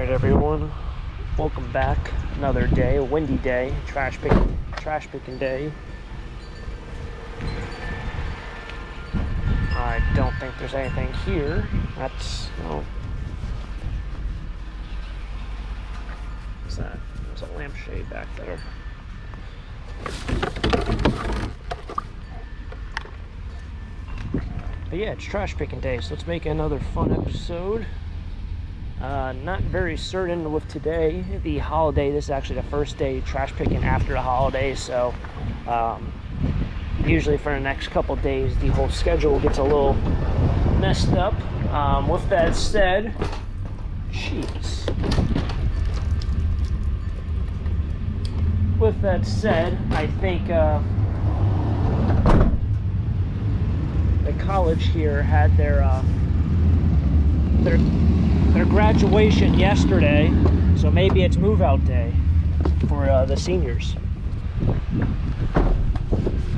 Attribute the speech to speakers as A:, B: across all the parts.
A: Alright everyone, welcome back. Another day, a windy day, trash picking day. I don't think there's anything here. That's, oh. What's that? There's a lampshade back there. But yeah, it's trash picking day, so let's make another fun episode. Not very certain with today, the holiday. This is actually the first day trash picking after the holiday, so usually for the next couple days the whole schedule gets a little messed up. With that said, jeez. With that said, I think the college here had their graduation yesterday, so maybe it's move out day for the seniors.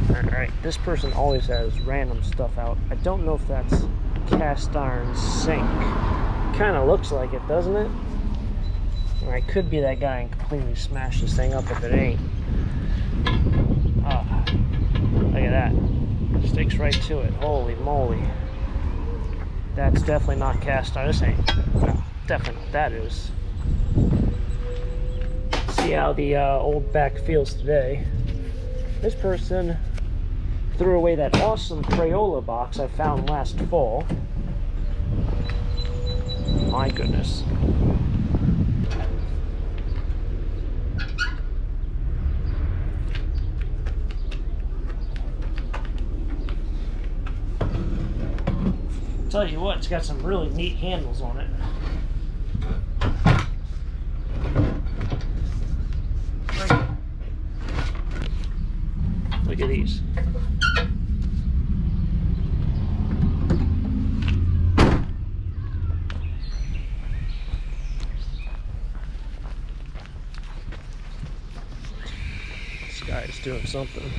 A: Alright, this person always has random stuff out. I don't know if that's cast iron sink. Kind of looks like it, doesn't it? Or I could be that guy and completely smash this thing up if it ain't. Look at that. Sticks right to it. Holy moly. That's definitely not cast iron. This ain't. No, definitely not. That is. See how the old back feels today. This person threw away that awesome Crayola box I found last fall. My goodness. Tell you what, it's got some really neat handles on it. Look at these. This guy is doing something.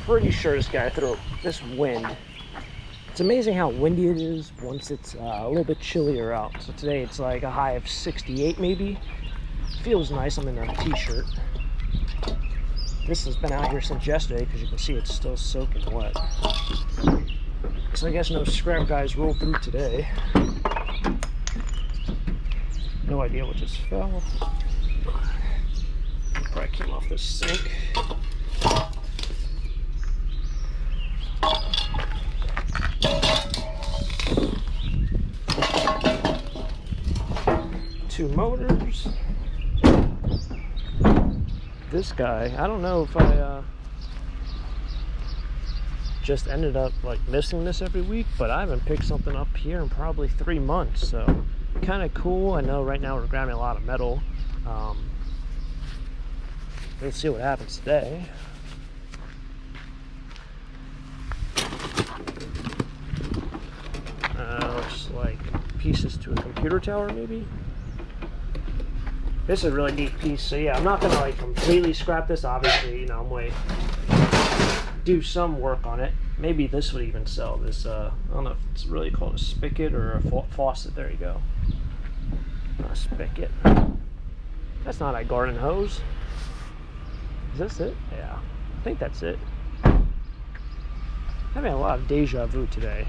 A: Pretty sure this guy threw this wind. It's amazing how windy it is once it's a little bit chillier out. So today it's like a high of 68 maybe. Feels nice. I'm in a t-shirt. This has been out here since yesterday because you can see it's still soaking wet. So I guess no scrap guys rolled through today. No idea what just fell. Probably came off this sink. Two motors. This guy, I don't know if I just ended up like missing this every week, but I haven't picked something up here in probably 3 months, so kind of cool. I know right now we're grabbing a lot of metal. Let's see what happens today. Looks like pieces to a computer tower maybe. This is a really neat piece, so yeah, I'm not gonna like completely scrap this. Obviously, you know, I'm going to do some work on it. Maybe this would even sell. This, I don't know if it's really called a spigot or a faucet. There you go. Not a spigot. That's not a garden hose. Is this it? Yeah, I think that's it. Having a lot of deja vu today.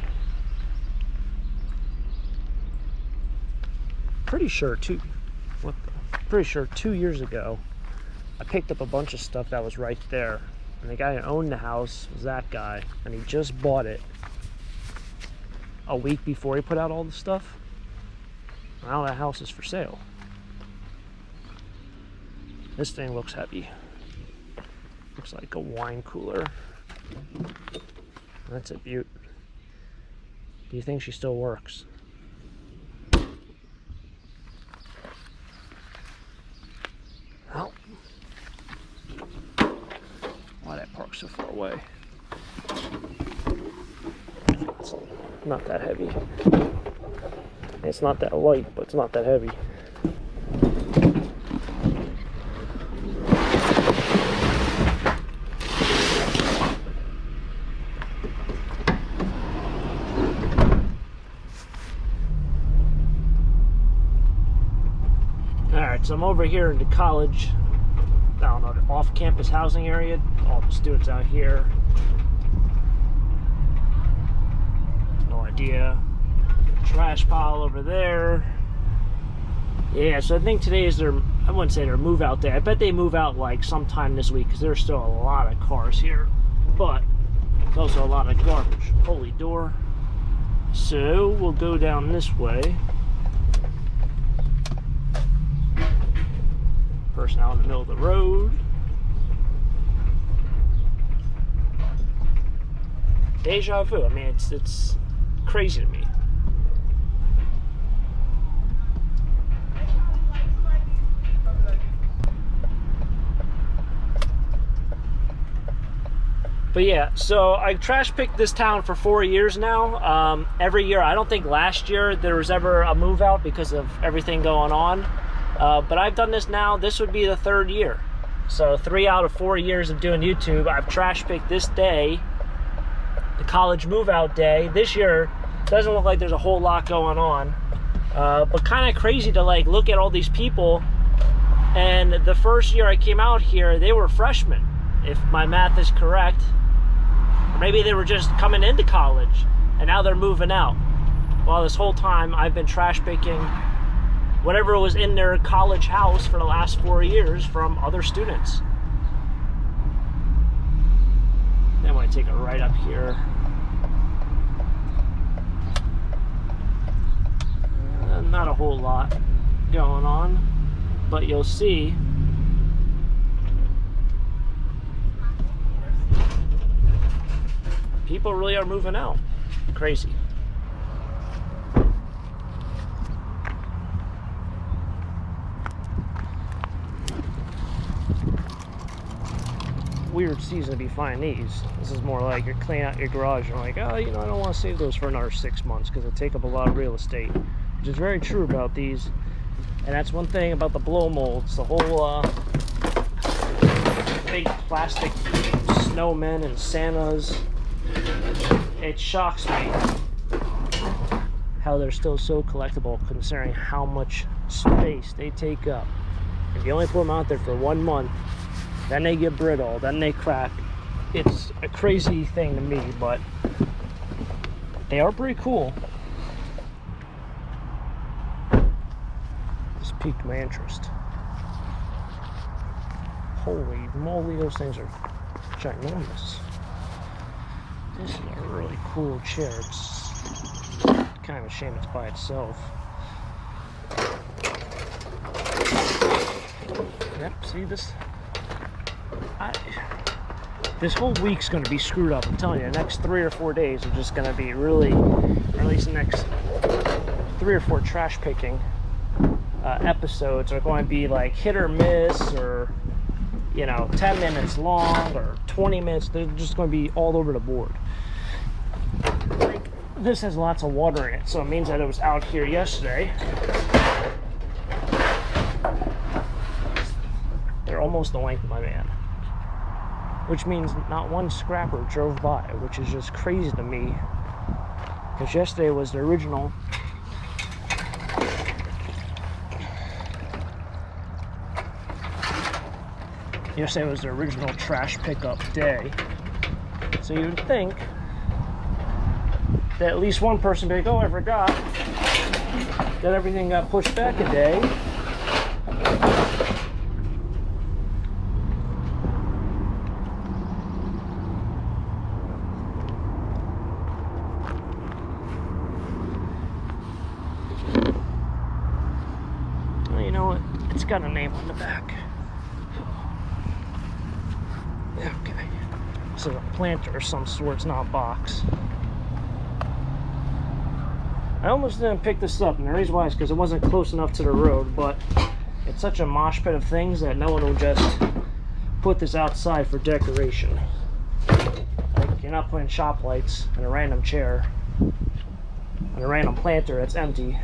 A: Pretty sure too. Pretty sure 2 years ago I picked up a bunch of stuff that was right there, and the guy who owned the house was that guy, and he just bought it a week before he put out all the stuff. Now that house is for sale. This thing looks heavy. Looks like a wine cooler. That's a beaut. Do you think she still works? Well, why did I park so far away? It's not that heavy. It's not that light, but it's not that heavy. Alright, so I'm over here in the college, I don't know, the off-campus housing area. All the students out here. No idea. Trash pile over there. Yeah, so I think today is their, I wouldn't say their move out day. I bet they move out like sometime this week because there's still a lot of cars here. But there's also a lot of garbage. Holy door. So we'll go down this way. Person out in the middle of the road. Deja vu. I mean, it's crazy to me. But yeah, so I trash picked this town for 4 years now. Every year, I don't think last year there was ever a move out because of everything going on. But I've done this now. This would be the 3rd year. So 3 out of 4 years of doing YouTube, I've trash picked this day, the college move out day. This year, doesn't look like there's a whole lot going on. But kind of crazy to like look at all these people. And the first year I came out here, they were freshmen, if my math is correct. Or maybe they were just coming into college and now they're moving out. Well, this whole time I've been trash picking whatever was in their college house for the last 4 years from other students. Then when I take a right up here, not a whole lot going on, but you'll see people really are moving out. Crazy. Weird season to be finding these. This is more like you're cleaning out your garage and like, oh, you know, I don't want to save those for another 6 months because they take up a lot of real estate, which is very true about these. And that's one thing about the blow molds, the whole big plastic snowmen and Santas. It shocks me how they're still so collectible considering how much space they take up. If you only put them out there for 1 month, then they get brittle, then they crack. It's a crazy thing to me, but they are pretty cool. This piqued my interest. Holy moly, those things are ginormous. This is a really cool chair. It's kind of a shame it's by itself. Yep, see this? This whole week's going to be screwed up. I'm telling you, the next 3 or 4 days are just going to be really, or at least the next 3 or 4 trash picking episodes are going to be like hit or miss, or, you know, 10 minutes long or 20 minutes. They're just going to be all over the board. Like, this has lots of water in it, so it means that it was out here yesterday. They're almost the length of my van, which means not one scrapper drove by, which is just crazy to me, because yesterday was the original trash pickup day. So you would think that at least one person would be like, oh, I forgot that everything got pushed back a day. You know what? It's got a name on the back. Okay. This is a planter of some sort, it's not a box. I almost didn't pick this up, and the reason why is because it wasn't close enough to the road, but it's such a mosh pit of things that no one will just put this outside for decoration. Like, you're not putting shop lights in a random chair, on a random planter that's empty,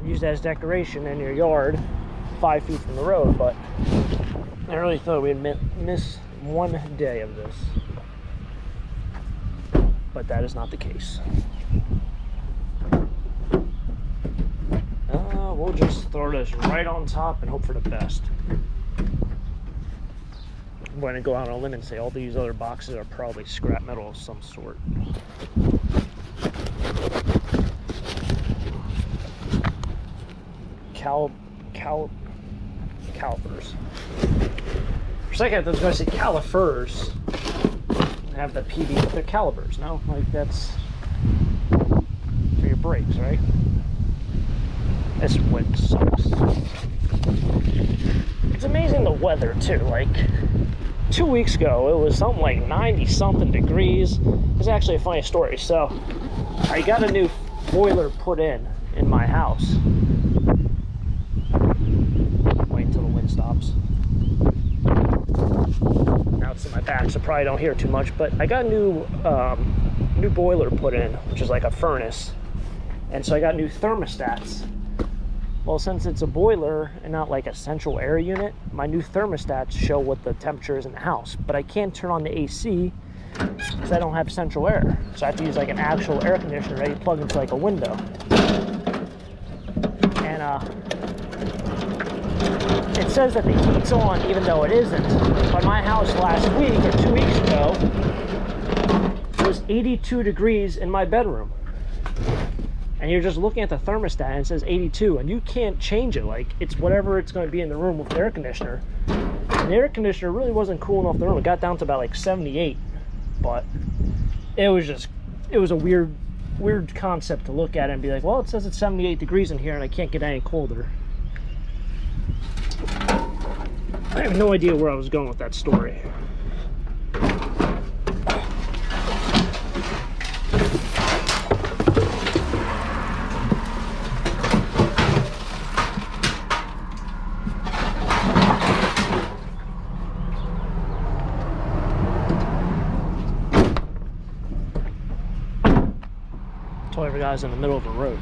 A: use that as decoration in your yard 5 feet from the road. But I really thought we'd miss 1 day of this, but that is not the case. Well, we'll just throw this right on top and hope for the best. I'm going to go out on a limb and say all these other boxes are probably scrap metal of some sort. Calipers. For a second I was going to say calipers. Have the PB, they're calipers. No, like that's for your brakes, right? This wind sucks. It's amazing the weather too. Like 2 weeks ago, it was something like 90 something degrees. It's actually a funny story. So I got a new boiler put in my house. Wait until the wind stops. Now it's in my back, so probably don't hear too much. But I got a new boiler put in, which is like a furnace, and so I got new thermostats. Well, since it's a boiler and not like a central air unit, my new thermostats show what the temperature is in the house, but I can't turn on the AC because I don't have central air. So I have to use like an actual air conditioner that you plug into like a window. And it says that the heat's on even though it isn't. But my house last week or 2 weeks ago, it was 82 degrees in my bedroom. And you're just looking at the thermostat and it says 82, and you can't change it. Like, it's whatever it's going to be in the room with the air conditioner. And the air conditioner really wasn't cooling off the room. It got down to about like 78, but it was a weird concept to look at it and be like, well, it says it's 78 degrees in here and I can't get any colder. I have no idea where I was going with that story. Told every guy's in the middle of a road.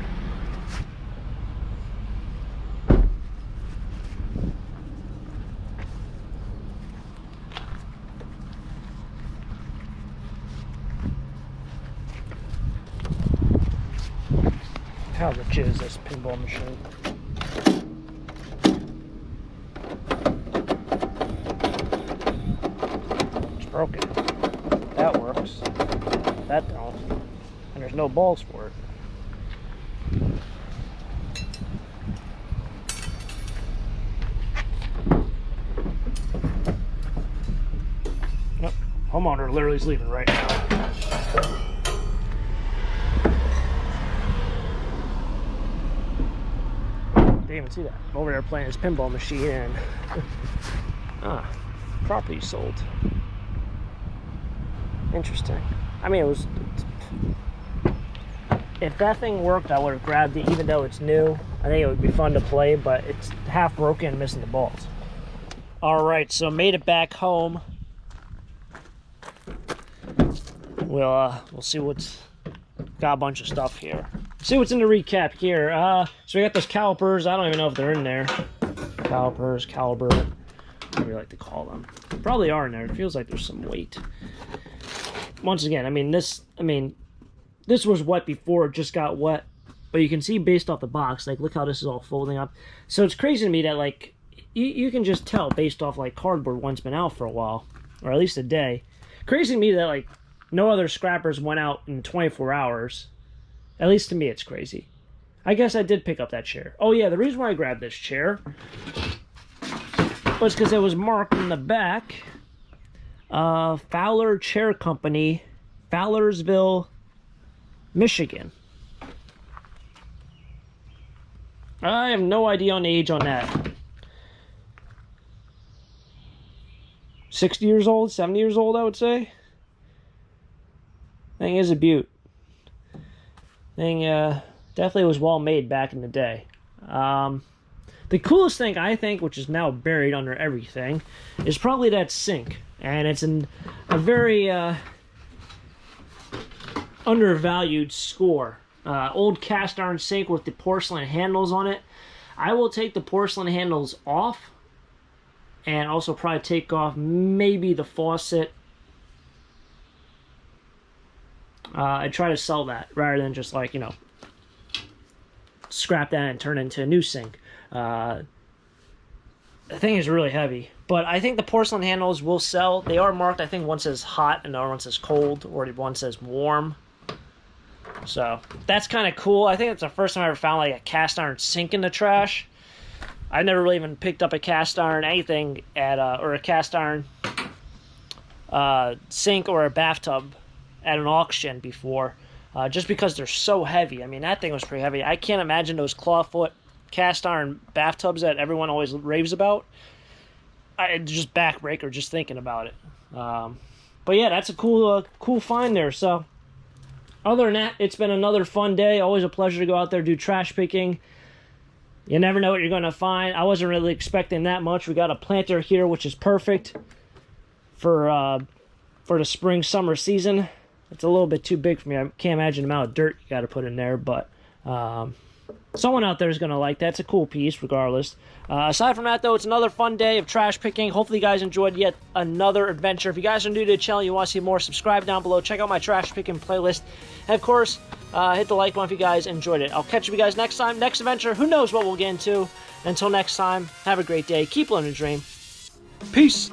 A: How legit is this pinball machine? It's broken. That works. That don't. And there's no balls for it. Nope. Homeowner literally is leaving right now. Didn't even see that. I'm over there playing his pinball machine and property sold. Interesting. I mean, if that thing worked, I would have grabbed it even though it's new. I think it would be fun to play, but it's half broken and missing the balls. Alright, so made it back home. We'll see what's got a bunch of stuff here. See what's in the recap here. So we got those calipers. I don't even know if they're in there. Calipers, caliber, whatever you like to call them. Probably are in there. It feels like there's some weight. Once again, I mean this was wet before it just got wet. But you can see based off the box, like look how this is all folding up. So it's crazy to me that like you can just tell based off like cardboard when it's been out for a while, or at least a day. Crazy to me that like no other scrappers went out in 24 hours. At least to me, it's crazy. I guess I did pick up that chair. Oh yeah, the reason why I grabbed this chair was because it was marked in the back, Fowler Chair Company, Fowlersville, Michigan. I have no idea on the age on that. 60 years old, 70 years old, I would say. Thing is a beaut. Thing definitely was well made back in the day. The coolest thing I think, which is now buried under everything, is probably that sink. And it's a very undervalued score. Old cast iron sink with the porcelain handles on it. I will take the porcelain handles off and also probably take off maybe the faucet. I try to sell that rather than just like, you know, scrap that and turn it into a new sink. The thing is really heavy, but I think the porcelain handles will sell. They are marked. I think one says hot and the other one says cold, or one says warm. So that's kind of cool. I think it's the first time I ever found like a cast iron sink in the trash. I never really even picked up a cast iron anything at or a cast iron sink or a bathtub at an auction before, just because they're so heavy. I mean, that thing was pretty heavy. I can't imagine those clawfoot cast iron bathtubs that everyone always raves about. Just backbreaker just thinking about it. But yeah, that's a cool find there. So other than that, it's been another fun day. Always a pleasure to go out there, do trash picking. You never know what you're going to find. I wasn't really expecting that much. We got a planter here, which is perfect for the spring summer season. It's a little bit too big for me. I can't imagine the amount of dirt you got to put in there, but someone out there is going to like that. It's a cool piece regardless. Aside from that, though, it's another fun day of trash picking. Hopefully you guys enjoyed yet another adventure. If you guys are new to the channel, you want to see more, subscribe down below. Check out my trash picking playlist. And of course, hit the like button if you guys enjoyed it. I'll catch you guys next time. Next adventure, who knows what we'll get into. Until next time, have a great day. Keep living the dream. Peace.